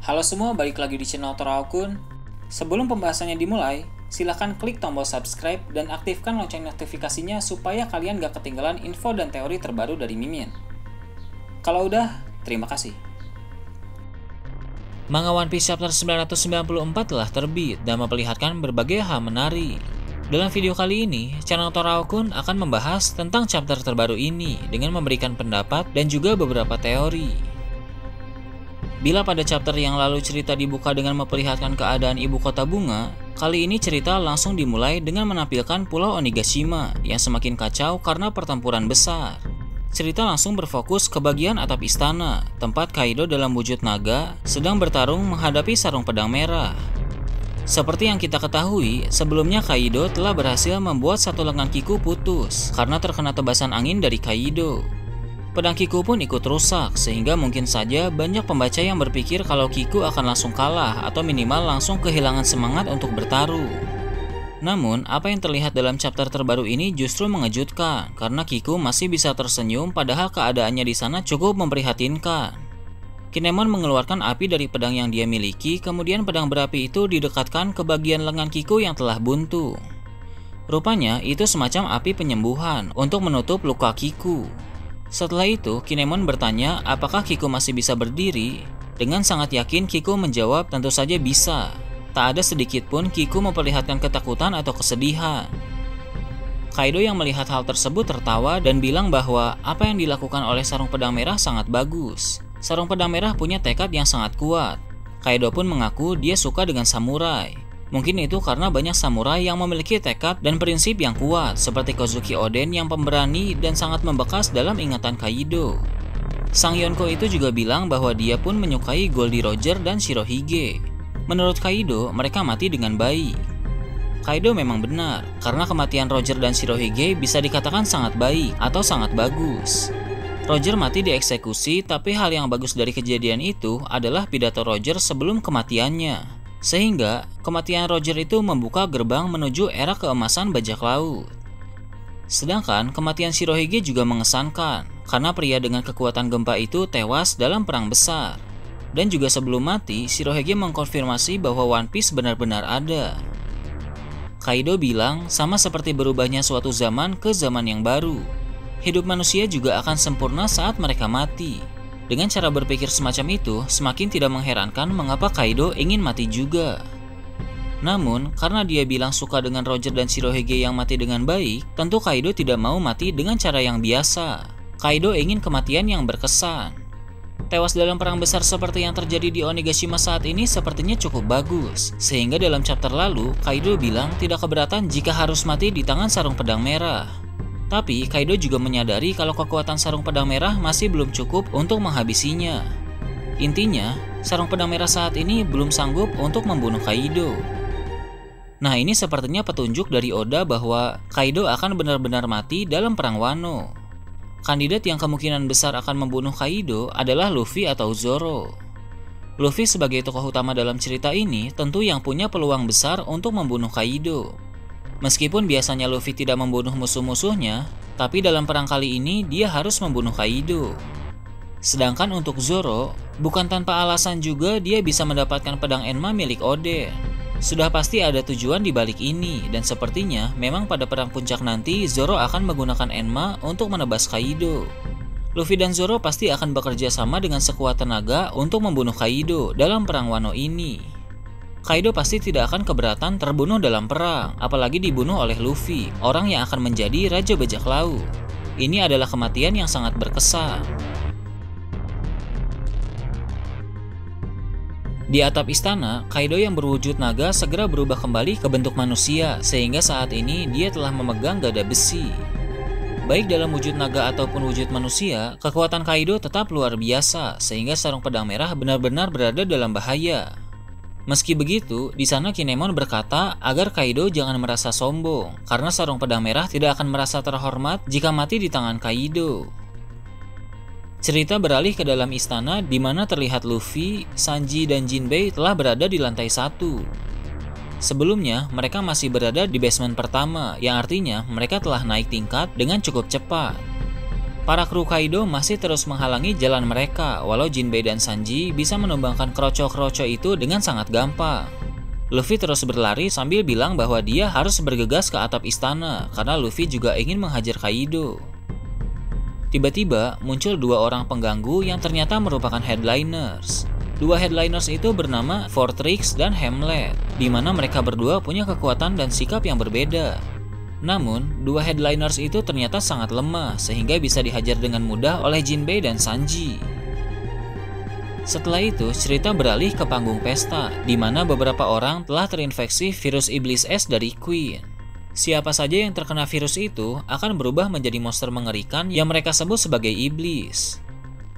Halo semua, balik lagi di channel Toraokun. Sebelum pembahasannya dimulai, silahkan klik tombol subscribe dan aktifkan lonceng notifikasinya supaya kalian gak ketinggalan info dan teori terbaru dari Mimin. Kalau udah, terima kasih. Manga One Piece chapter 994 telah terbit dan memperlihatkan berbagai hal menarik. Dalam video kali ini, channel Toraokun akan membahas tentang chapter terbaru ini dengan memberikan pendapat dan juga beberapa teori. Bila pada chapter yang lalu cerita dibuka dengan memperlihatkan keadaan ibu kota bunga, kali ini cerita langsung dimulai dengan menampilkan Pulau Onigashima yang semakin kacau karena pertempuran besar. Cerita langsung berfokus ke bagian atap istana, tempat Kaido dalam wujud naga sedang bertarung menghadapi sarung pedang merah. Seperti yang kita ketahui, sebelumnya Kaido telah berhasil membuat satu lengan Kiku putus karena terkena tebasan angin dari Kaido. Pedang Kiku pun ikut rusak, sehingga mungkin saja banyak pembaca yang berpikir kalau Kiku akan langsung kalah atau minimal langsung kehilangan semangat untuk bertarung. Namun, apa yang terlihat dalam chapter terbaru ini justru mengejutkan karena Kiku masih bisa tersenyum padahal keadaannya di sana cukup memprihatinkan. Kinemon mengeluarkan api dari pedang yang dia miliki, kemudian pedang berapi itu didekatkan ke bagian lengan Kiku yang telah buntu. Rupanya itu semacam api penyembuhan untuk menutup luka Kiku. Setelah itu, Kinemon bertanya apakah Kiku masih bisa berdiri. Dengan sangat yakin Kiku menjawab tentu saja bisa. Tak ada sedikit pun Kiku memperlihatkan ketakutan atau kesedihan. Kaido yang melihat hal tersebut tertawa dan bilang bahwa apa yang dilakukan oleh sarung pedang merah sangat bagus. Sarung pedang merah punya tekad yang sangat kuat. Kaido pun mengaku dia suka dengan samurai. Mungkin itu karena banyak samurai yang memiliki tekad dan prinsip yang kuat, seperti Kozuki Oden yang pemberani dan sangat membekas dalam ingatan Kaido. Sang Yonko itu juga bilang bahwa dia pun menyukai Goldie Roger dan Shirohige. Menurut Kaido, mereka mati dengan baik. Kaido memang benar, karena kematian Roger dan Shirohige bisa dikatakan sangat baik atau sangat bagus. Roger mati dieksekusi, tapi hal yang bagus dari kejadian itu adalah pidato Roger sebelum kematiannya. Sehingga, kematian Roger itu membuka gerbang menuju era keemasan bajak laut. Sedangkan, kematian Shirohige juga mengesankan, karena pria dengan kekuatan gempa itu tewas dalam perang besar. Dan juga sebelum mati, Shirohige mengkonfirmasi bahwa One Piece benar-benar ada. Kaido bilang, sama seperti berubahnya suatu zaman ke zaman yang baru. Hidup manusia juga akan sempurna saat mereka mati. Dengan cara berpikir semacam itu, semakin tidak mengherankan mengapa Kaido ingin mati juga. Namun, karena dia bilang suka dengan Roger dan Shirohige yang mati dengan baik, tentu Kaido tidak mau mati dengan cara yang biasa. Kaido ingin kematian yang berkesan. Tewas dalam perang besar seperti yang terjadi di Onigashima saat ini sepertinya cukup bagus. Sehingga dalam chapter lalu, Kaido bilang tidak keberatan jika harus mati di tangan sarung pedang merah. Tapi Kaido juga menyadari kalau kekuatan sarung pedang merah masih belum cukup untuk menghabisinya. Intinya, sarung pedang merah saat ini belum sanggup untuk membunuh Kaido. Nah, ini sepertinya petunjuk dari Oda bahwa Kaido akan benar-benar mati dalam perang Wano. Kandidat yang kemungkinan besar akan membunuh Kaido adalah Luffy atau Zoro. Luffy sebagai tokoh utama dalam cerita ini tentu yang punya peluang besar untuk membunuh Kaido. Meskipun biasanya Luffy tidak membunuh musuh-musuhnya, tapi dalam perang kali ini dia harus membunuh Kaido. Sedangkan untuk Zoro, bukan tanpa alasan juga dia bisa mendapatkan pedang Enma milik Oden. Sudah pasti ada tujuan di balik ini, dan sepertinya memang pada perang puncak nanti Zoro akan menggunakan Enma untuk menebas Kaido. Luffy dan Zoro pasti akan bekerja sama dengan sekuat tenaga untuk membunuh Kaido dalam perang Wano ini. Kaido pasti tidak akan keberatan terbunuh dalam perang, apalagi dibunuh oleh Luffy, orang yang akan menjadi Raja Bajak Laut. Ini adalah kematian yang sangat berkesan. Di atap istana, Kaido yang berwujud naga segera berubah kembali ke bentuk manusia, sehingga saat ini dia telah memegang gada besi. Baik dalam wujud naga ataupun wujud manusia, kekuatan Kaido tetap luar biasa, sehingga sarung pedang merah benar-benar berada dalam bahaya. Meski begitu, di sana Kinemon berkata agar Kaido jangan merasa sombong, karena sarung pedang merah tidak akan merasa terhormat jika mati di tangan Kaido. Cerita beralih ke dalam istana di mana terlihat Luffy, Sanji, dan Jinbei telah berada di lantai 1. Sebelumnya, mereka masih berada di basement pertama, yang artinya mereka telah naik tingkat dengan cukup cepat. Para kru Kaido masih terus menghalangi jalan mereka, walau Jinbei dan Sanji bisa menumbangkan kroco-kroco itu dengan sangat gampang. Luffy terus berlari sambil bilang bahwa dia harus bergegas ke atap istana, karena Luffy juga ingin menghajar Kaido. Tiba-tiba muncul dua orang pengganggu yang ternyata merupakan headliners. Dua headliners itu bernama Fortrix dan Hamlet, di mana mereka berdua punya kekuatan dan sikap yang berbeda. Namun, dua headliners itu ternyata sangat lemah sehingga bisa dihajar dengan mudah oleh Jinbei dan Sanji. Setelah itu, cerita beralih ke panggung pesta, di mana beberapa orang telah terinfeksi virus iblis es dari Queen. Siapa saja yang terkena virus itu akan berubah menjadi monster mengerikan yang mereka sebut sebagai iblis.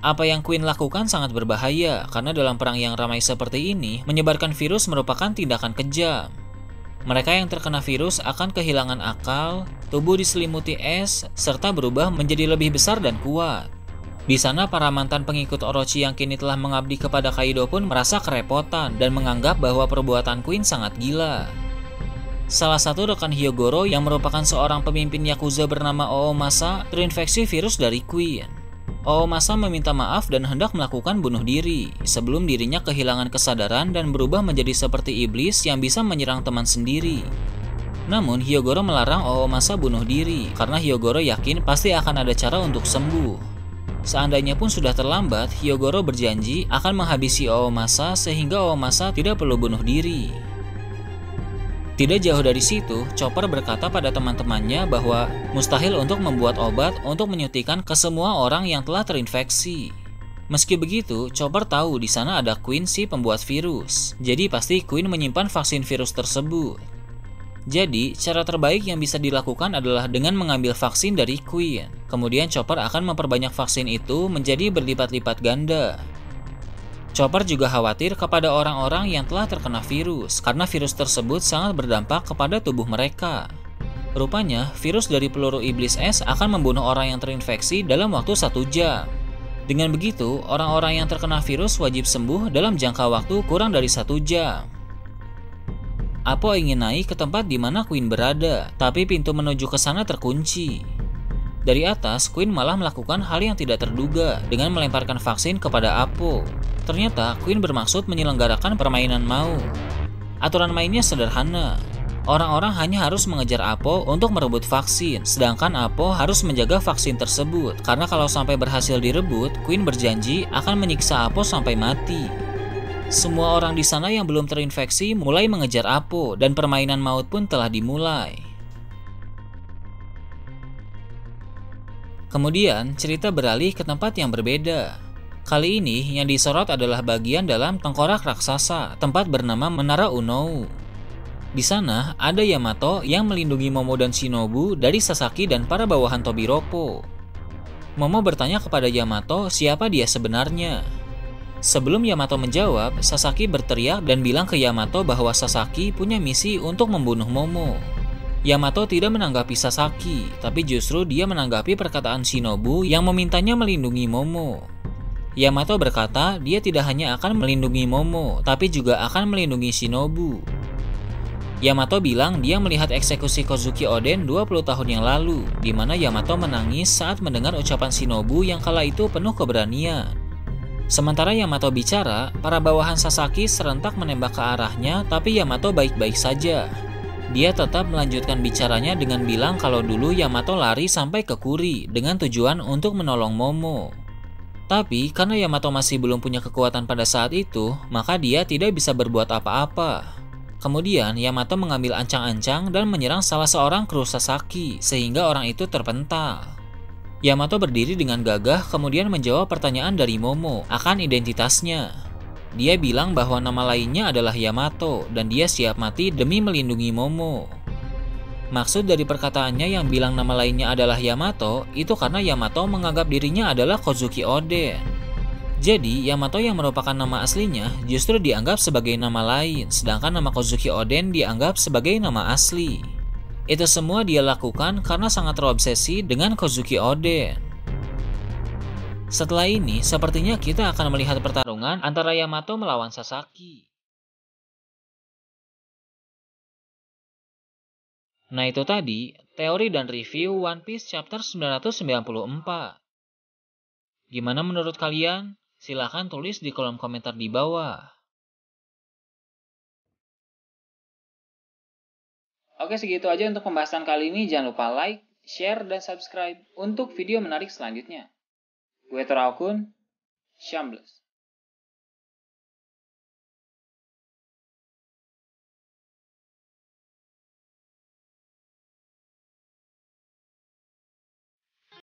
Apa yang Queen lakukan sangat berbahaya, karena dalam perang yang ramai seperti ini, menyebarkan virus merupakan tindakan kejam. Mereka yang terkena virus akan kehilangan akal, tubuh diselimuti es, serta berubah menjadi lebih besar dan kuat. Di sana para mantan pengikut Orochi yang kini telah mengabdi kepada Kaido pun merasa kerepotan dan menganggap bahwa perbuatan Queen sangat gila. Salah satu rekan Hyogoro yang merupakan seorang pemimpin Yakuza bernama Oomasa terinfeksi virus dari Queen. Oomasa meminta maaf dan hendak melakukan bunuh diri, sebelum dirinya kehilangan kesadaran dan berubah menjadi seperti iblis yang bisa menyerang teman sendiri. Namun Hyogoro melarang Oomasa bunuh diri, karena Hyogoro yakin pasti akan ada cara untuk sembuh. Seandainya pun sudah terlambat, Hyogoro berjanji akan menghabisi Oomasa sehingga Oomasa tidak perlu bunuh diri. Tidak jauh dari situ, Chopper berkata pada teman-temannya bahwa mustahil untuk membuat obat untuk menyuntikkan ke semua orang yang telah terinfeksi. Meski begitu, Chopper tahu di sana ada Queen si pembuat virus. Jadi pasti Queen menyimpan vaksin virus tersebut. Jadi, cara terbaik yang bisa dilakukan adalah dengan mengambil vaksin dari Queen. Kemudian Chopper akan memperbanyak vaksin itu menjadi berlipat-lipat ganda. Chopper juga khawatir kepada orang-orang yang telah terkena virus, karena virus tersebut sangat berdampak kepada tubuh mereka. Rupanya, virus dari peluru iblis es akan membunuh orang yang terinfeksi dalam waktu 1 jam. Dengan begitu, orang-orang yang terkena virus wajib sembuh dalam jangka waktu kurang dari 1 jam. Apo ingin naik ke tempat di mana Queen berada, tapi pintu menuju ke sana terkunci. Dari atas, Queen malah melakukan hal yang tidak terduga dengan melemparkan vaksin kepada Apo. Ternyata Queen bermaksud menyelenggarakan permainan mau. Aturan mainnya sederhana. Orang-orang hanya harus mengejar Apo untuk merebut vaksin, sedangkan Apo harus menjaga vaksin tersebut, karena kalau sampai berhasil direbut, Queen berjanji akan menyiksa Apo sampai mati. Semua orang di sana yang belum terinfeksi mulai mengejar Apo, dan permainan maut pun telah dimulai. Kemudian, cerita beralih ke tempat yang berbeda. Kali ini, yang disorot adalah bagian dalam tengkorak raksasa, tempat bernama Menara Unou. Di sana, ada Yamato yang melindungi Momo dan Shinobu dari Sasaki dan para bawahan Tobiropo. Momo bertanya kepada Yamato siapa dia sebenarnya. Sebelum Yamato menjawab, Sasaki berteriak dan bilang ke Yamato bahwa Sasaki punya misi untuk membunuh Momo. Yamato tidak menanggapi Sasaki, tapi justru dia menanggapi perkataan Shinobu yang memintanya melindungi Momo. Yamato berkata dia tidak hanya akan melindungi Momo, tapi juga akan melindungi Shinobu. Yamato bilang dia melihat eksekusi Kozuki Oden 20 tahun yang lalu, di mana Yamato menangis saat mendengar ucapan Shinobu yang kala itu penuh keberanian. Sementara Yamato bicara, para bawahan Sasaki serentak menembak ke arahnya, tapi Yamato baik-baik saja. Dia tetap melanjutkan bicaranya dengan bilang kalau dulu Yamato lari sampai ke Kuri dengan tujuan untuk menolong Momo. Tapi karena Yamato masih belum punya kekuatan pada saat itu, maka dia tidak bisa berbuat apa-apa. Kemudian Yamato mengambil ancang-ancang dan menyerang salah seorang kru Sasaki, sehingga orang itu terpental. Yamato berdiri dengan gagah kemudian menjawab pertanyaan dari Momo akan identitasnya. Dia bilang bahwa nama lainnya adalah Yamato dan dia siap mati demi melindungi Momo. Maksud dari perkataannya yang bilang nama lainnya adalah Yamato itu karena Yamato menganggap dirinya adalah Kozuki Oden. Jadi Yamato yang merupakan nama aslinya justru dianggap sebagai nama lain, sedangkan nama Kozuki Oden dianggap sebagai nama asli. Itu semua dia lakukan karena sangat terobsesi dengan Kozuki Oden. Setelah ini, sepertinya kita akan melihat pertarungan antara Yamato melawan Sasaki. Nah itu tadi, teori dan review One Piece chapter 994. Gimana menurut kalian? Silahkan tulis di kolom komentar di bawah. Oke, segitu aja untuk pembahasan kali ini. Jangan lupa like, share, dan subscribe untuk video menarik selanjutnya. Gue Toraukun, Shambles.